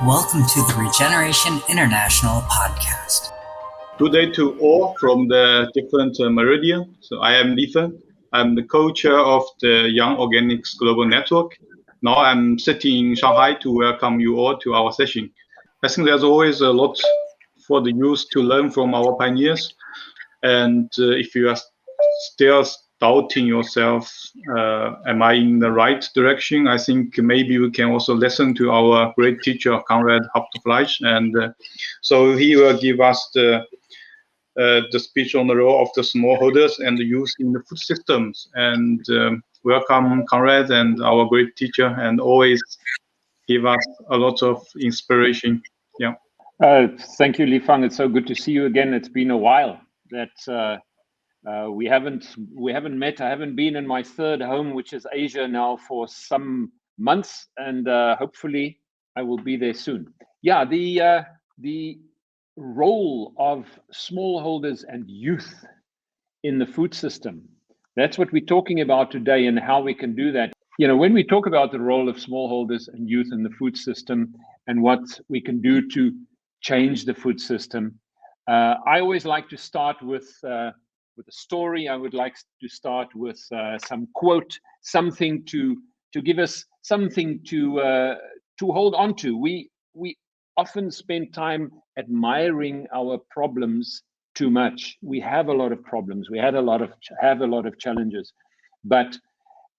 Welcome to the Regeneration International podcast. Good day to all from the different meridian. So I am Ethan. I'm the co-chair of the Young Organics Global Network. Now I'm sitting in Shanghai to welcome you all to our session. I think there's always a lot for the youth to learn from our pioneers. And if you are still doubting yourself, am I in the right direction? I think maybe we can also listen to our great teacher, Konrad Hauptfleisch. And so he will give us the speech on the role of the smallholders and the youth in the food systems. And welcome, Konrad, and our great teacher, and always give us a lot of inspiration. Yeah. Thank you, Li Fang. It's so good to see you again. It's been a while that we haven't met. I haven't been in my third home, which is Asia, now for some months, and hopefully I will be there soon. Yeah, the role of smallholders and youth in the food system. That's what we're talking about today, and how we can do that. You know, when we talk about the role of smallholders and youth in the food system and what we can do to change the food system, I always like to start with a story. I would like to start with some quote, something to give us something to hold on to. We often spend time admiring our problems too much. We have a lot of problems. We have a lot of challenges, but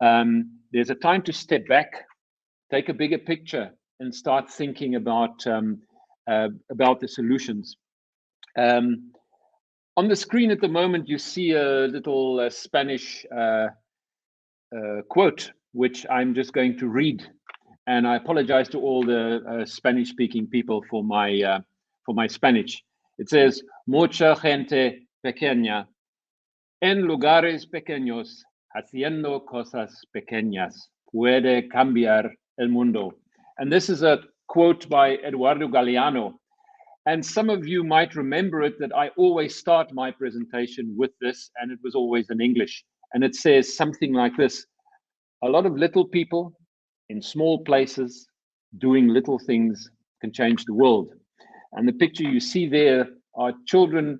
there's a time to step back, take a bigger picture, and start thinking about the solutions. On the screen at the moment, you see a little Spanish quote, which I'm just going to read. And I apologize to all the Spanish-speaking people for my Spanish. It says, "Mucha gente pequeña en lugares pequeños haciendo cosas pequeñas puede cambiar el mundo." And this is a quote by Eduardo Galeano. And some of you might remember it, that I always start my presentation with this, and it was always in English. And it says something like this: a lot of little people in small places doing little things can change the world. And the picture you see there are children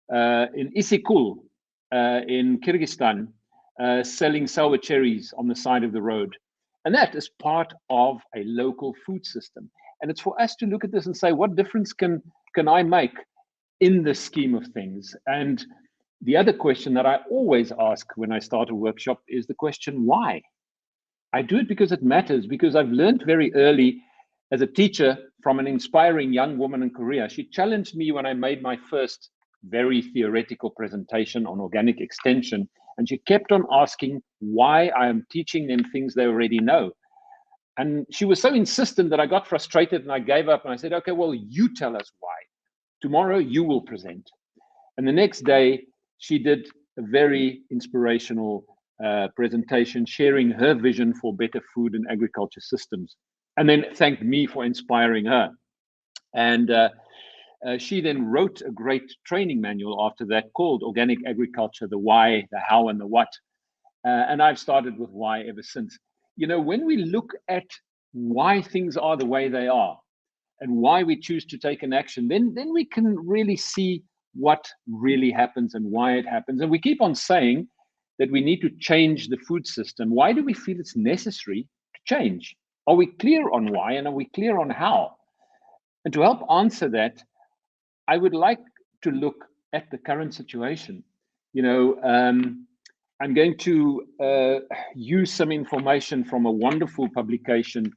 in Isikul in Kyrgyzstan selling sour cherries on the side of the road. And that is part of a local food system. And it's for us to look at this and say, what difference can I make in the scheme of things? And the other question that I always ask when I start a workshop is the question, why? I do it because it matters, because I've learned very early as a teacher from an inspiring young woman in Korea. She challenged me when I made my first very theoretical presentation on organic extension. And she kept on asking why I am teaching them things they already know. And she was so insistent that I got frustrated and I gave up, and I said, okay, well, you tell us why. Tomorrow you will present. And the next day she did a very inspirational presentation, sharing her vision for better food and agriculture systems, and then thanked me for inspiring her. And she then wrote a great training manual after that called Organic Agriculture: The Why, the How, and the What. And I've started with why ever since. You know, when we look at why things are the way they are and why we choose to take an action, then we can really see what really happens and why it happens. And we keep on saying that we need to change the food system. Why do we feel it's necessary to change? Are we clear on why, and are we clear on how? And to help answer that, I would like to look at the current situation. You know, I'm going to use some information from a wonderful publication,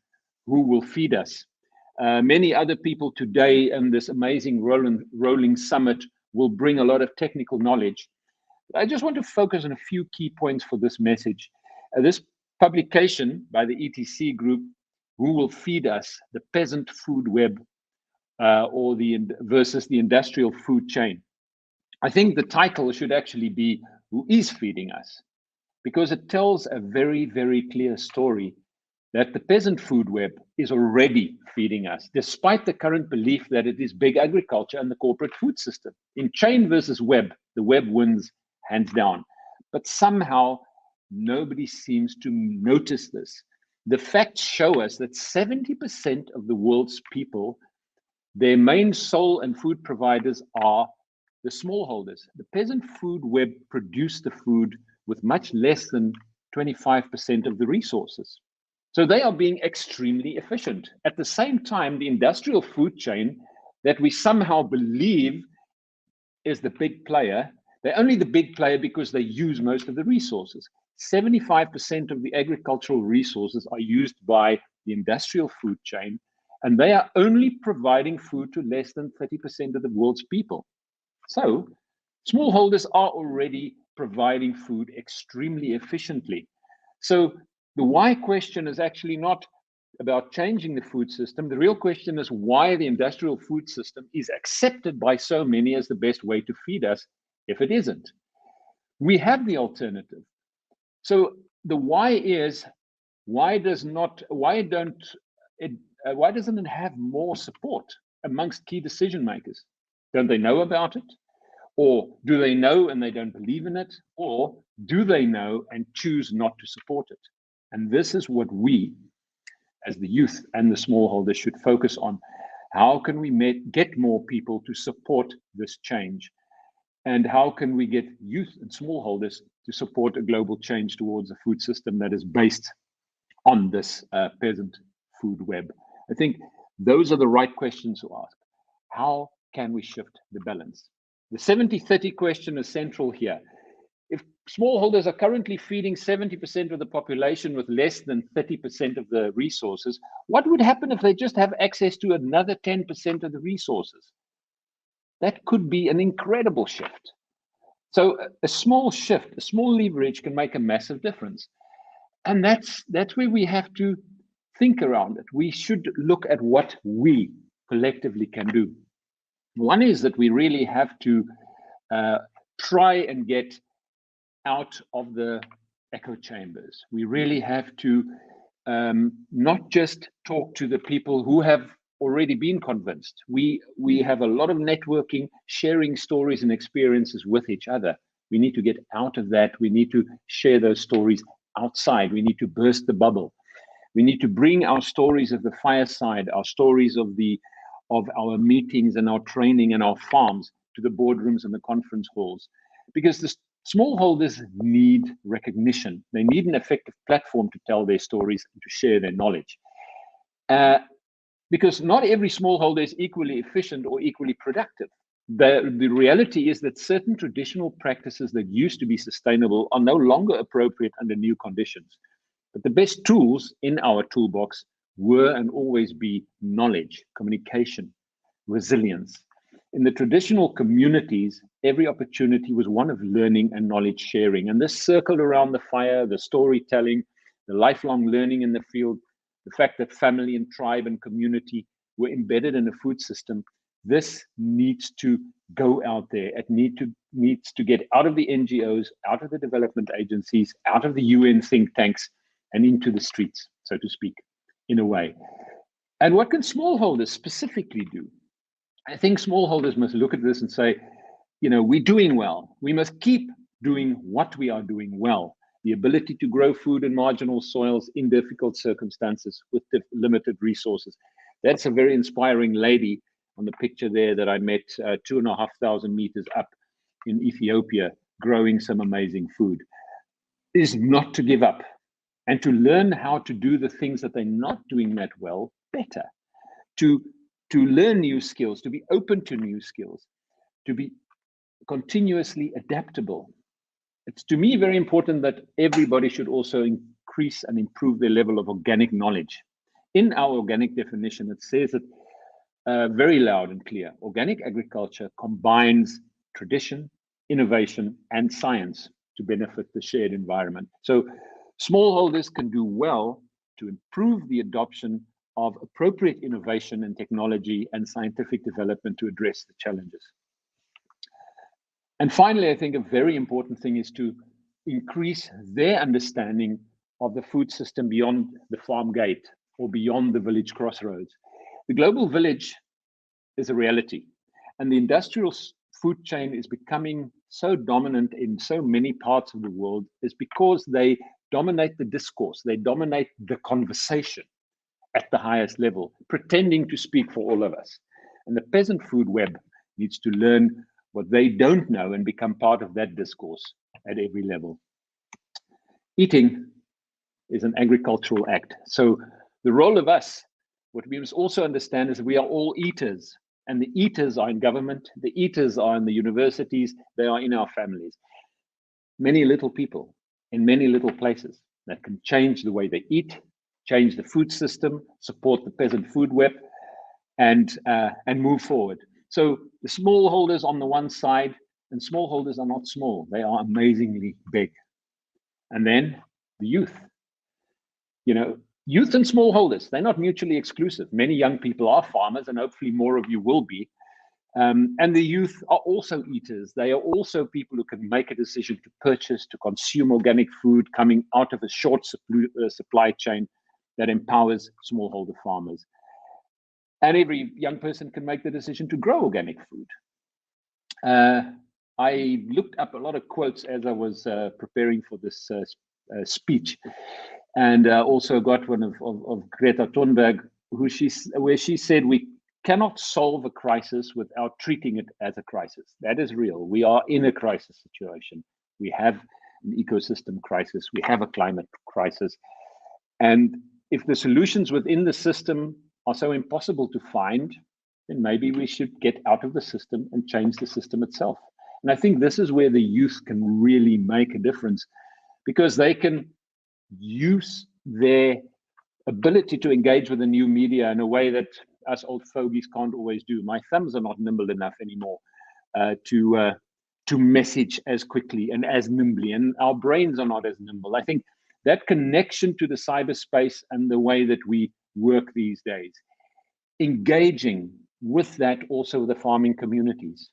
Who Will Feed Us? Many other people today in this amazing rolling summit will bring a lot of technical knowledge. I just want to focus on a few key points for this message. This publication by the ETC group, Who Will Feed Us? The Peasant Food Web, versus the industrial food chain. I think the title should actually be Who is Feeding Us? Because it tells a very, very clear story that the peasant food web is already feeding us, despite the current belief that it is big agriculture and the corporate food system. In chain versus web, the web wins hands down. But somehow nobody seems to notice this. the facts show us that 70% of the world's people, their main sole and food providers are the smallholders. The peasant food web produce the food with much less than 25% of the resources. So they are being extremely efficient. At the same time, the industrial food chain that we somehow believe is the big player, they're only the big player because they use most of the resources. 75% of the agricultural resources are used by the industrial food chain, and they are only providing food to less than 30% of the world's people. So smallholders are already providing food extremely efficiently. So the why question is actually not about changing the food system. The real question is why the industrial food system is accepted by so many as the best way to feed us if it isn't. We have the alternative. So the why is, why doesn't it have more support amongst key decision makers? Don't they know about it? Or do they know and they don't believe in it? Or do they know and choose not to support it? And this is what we, as the youth and the smallholders, should focus on. How can we get more people to support this change? And how can we get youth and smallholders to support a global change towards a food system that is based on this peasant food web? I think those are the right questions to ask. How can we shift the balance? The 70-30 question is central here. If smallholders are currently feeding 70% of the population with less than 30% of the resources, what would happen if they just have access to another 10% of the resources? That could be an incredible shift. So a small shift, a small leverage can make a massive difference. And that's where we have to think around it. We should look at what we collectively can do. One is that we really have to try and get out of the echo chambers. We really have to not just talk to the people who have already been convinced. We have a lot of networking, sharing stories and experiences with each other. We need to get out of that. We need to share those stories outside. We need to burst the bubble. We need to bring our stories of the fireside, our stories of our meetings and our training and our farms to the boardrooms and the conference halls, because the smallholders need recognition. They need an effective platform to tell their stories and to share their knowledge. Because not every smallholder is equally efficient or equally productive. The reality is that certain traditional practices that used to be sustainable are no longer appropriate under new conditions. But the best tools in our toolbox were and always be knowledge, communication, resilience. In the traditional communities, every opportunity was one of learning and knowledge sharing. And this circled around the fire, the storytelling, the lifelong learning in the field, the fact that family and tribe and community were embedded in a food system. This needs to go out there. It needs to get out of the NGOs, out of the development agencies, out of the UN think tanks, and into the streets, so to speak, in a way. And what can smallholders specifically do? I think smallholders must look at this and say, we're doing well. We must keep doing what we are doing well. The ability to grow food in marginal soils in difficult circumstances with limited resources. That's a very inspiring lady on the picture there that I met 2,500 meters up in Ethiopia, growing some amazing food. Is not to give up and to learn how to do the things that they're not doing that well better, to learn new skills, to be open to new skills, to be continuously adaptable. It's, to me, very important that everybody should also increase and improve their level of organic knowledge. In our organic definition, it says it very loud and clear. Organic agriculture combines tradition, innovation, and science to benefit the shared environment. So smallholders can do well to improve the adoption of appropriate innovation and technology and scientific development to address the challenges. And finally, I think a very important thing is to increase their understanding of the food system beyond the farm gate or beyond the village crossroads. The global village is a reality, and the industrial food chain is becoming so dominant in so many parts of the world is because they dominate the discourse. They dominate the conversation at the highest level, pretending to speak for all of us. And the peasant food web needs to learn what they don't know and become part of that discourse at every level. Eating is an agricultural act. So the role of us, what we must also understand is that we are all eaters, and the eaters are in government, the eaters are in the universities, they are in our families. Many little people in many little places that can change the way they eat, change the food system, support the peasant food web, and move forward. So the smallholders on the one side, and smallholders are not small, they are amazingly big. And then the youth. You know, youth and smallholders, they're not mutually exclusive. Many young people are farmers, and hopefully more of you will be. And the youth are also eaters. They are also people who can make a decision to purchase, to consume organic food coming out of a short supply chain that empowers smallholder farmers. And every young person can make the decision to grow organic food. I looked up a lot of quotes as I was preparing for this speech, and also got one of Greta Thunberg, where she said, we cannot solve a crisis without treating it as a crisis. That is real. We are in a crisis situation. We have an ecosystem crisis. We have a climate crisis. And if the solutions within the system are so impossible to find, then maybe we should get out of the system and change the system itself. And I think this is where the youth can really make a difference, because they can use their ability to engage with the new media in a way that us old fogies can't always do. My thumbs are not nimble enough anymore to message as quickly and as nimbly, and our brains are not as nimble. I think that connection to the cyberspace and the way that we work these days, engaging with that also the farming communities,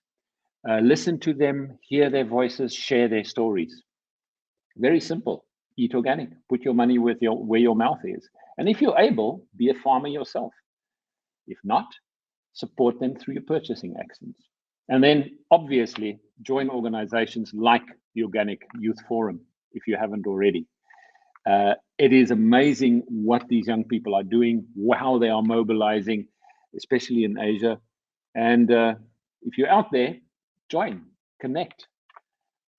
listen to them, hear their voices, share their stories. Very simple. Eat organic. Put your money where your mouth is. And if you're able, be a farmer yourself. If not, support them through your purchasing actions. And then obviously join organizations like the Organic Youth Forum, if you haven't already. It is amazing what these young people are doing, how they are mobilizing, especially in Asia. And if you're out there, join, connect.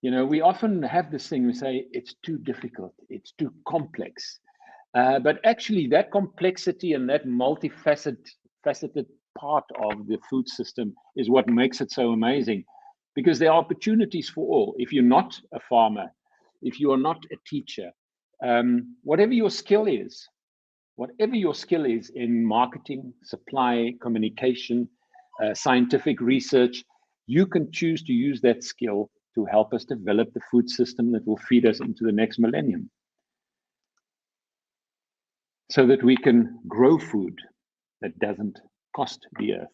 You know, we often have this thing, we say, it's too difficult, it's too complex. But actually that complexity and that multifaceted part of the food system is what makes it so amazing, because there are opportunities for all. If you're not a farmer, if you are not a teacher, whatever your skill is in marketing, supply, communication, scientific research, you can choose to use that skill to help us develop the food system that will feed us into the next millennium, so that we can grow food that doesn't cost the earth.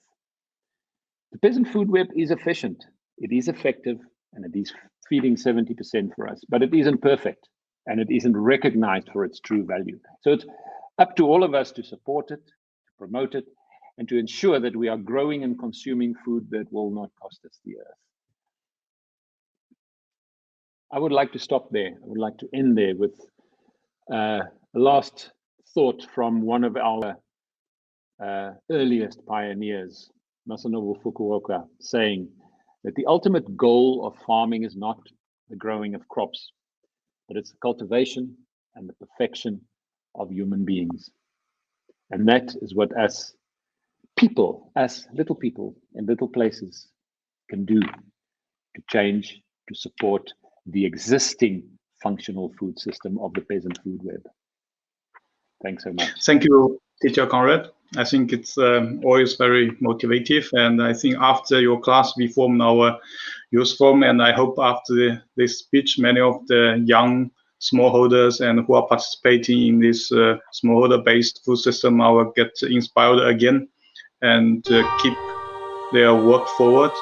The peasant food web is efficient, it is effective, and it is feeding 70% for us, but it isn't perfect, and it isn't recognized for its true value. So it's up to all of us to support it, to promote it, and to ensure that we are growing and consuming food that will not cost us the earth. I would like to stop there. I would like to end there with a last thought from one of our earliest pioneers, Masanobu Fukuoka, saying that the ultimate goal of farming is not the growing of crops, but it's the cultivation and the perfection of human beings. And that is what us people, us little people in little places, can do to change, to support the existing functional food system of the peasant food web. Thanks so much. Thank you, Teacher Konrad. I think it's always very motivative, and I think after your class we formed our youth forum, and I hope after this speech many of the young smallholders and who are participating in this smallholder-based food system will get inspired again and keep their work forward.